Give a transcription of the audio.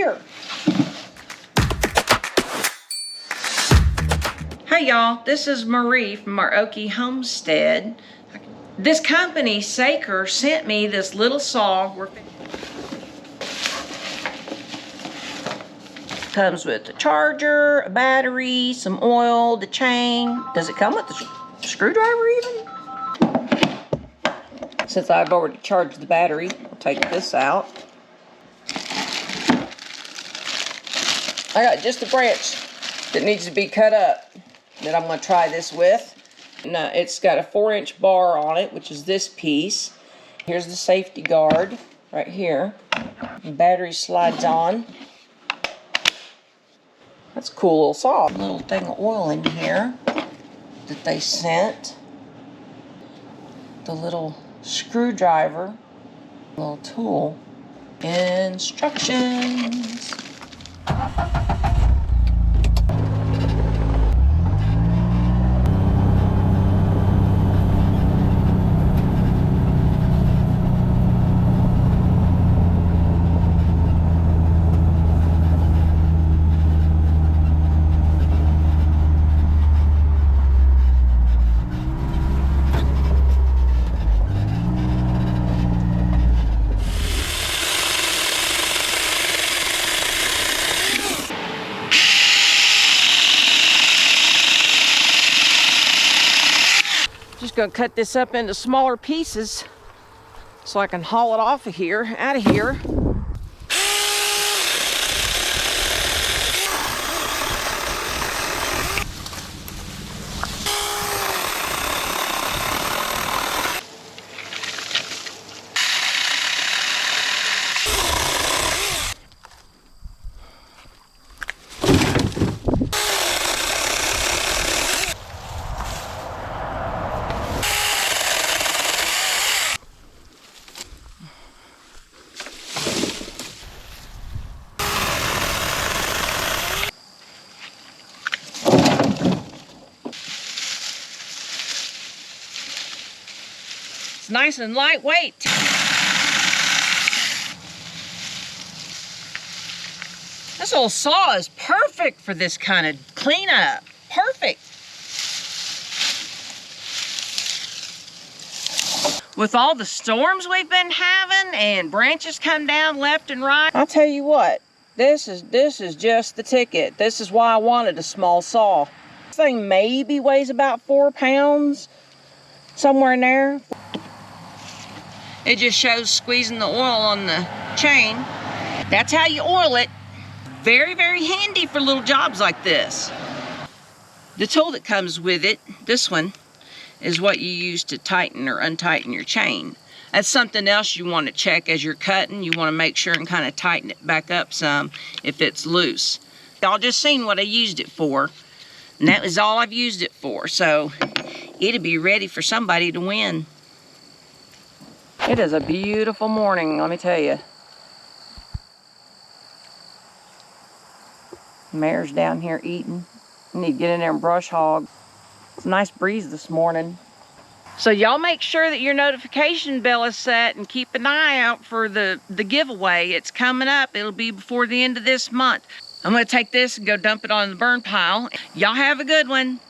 here. Hey y'all, this is Marie from our Okie homestead. This company, Saker, sent me this little saw. Comes with a charger, a battery, some oil, the chain. Does it come with the screwdriver even? Since I've already charged the battery, I'll take this out. I got just a branch that needs to be cut up that I'm going to try this with. And, it's got a 4-inch bar on it, which is this piece. Here's the safety guard right here. The battery slides on. That's a cool little saw. A little thing of oil in here that they sent. The little screwdriver, little tool. Instructions. Just gonna cut this up into smaller pieces so I can haul it off of here, out of here. It's nice and lightweight. This little saw is perfect for this kind of cleanup. Perfect. With all the storms we've been having and branches come down left and right, I'll tell you what, this is just the ticket. This is why I wanted a small saw. This thing maybe weighs about 4 pounds, somewhere in there. It just shows squeezing the oil on the chain. That's how you oil it. Very, very handy for little jobs like this. The tool that comes with it, this one, is what you use to tighten or untighten your chain. That's something else you want to check as you're cutting. You want to make sure and kind of tighten it back up some if it's loose. Y'all just seen what I used it for, and that was all I've used it for. So it'll be ready for somebody to win. It is a beautiful morning, let me tell you. Mare's down here eating. I need to get in there and brush hog. It's a nice breeze this morning. So y'all make sure that your notification bell is set and keep an eye out for the giveaway. It's coming up. It'll be before the end of this month. I'm going to take this and go dump it on the burn pile. Y'all have a good one.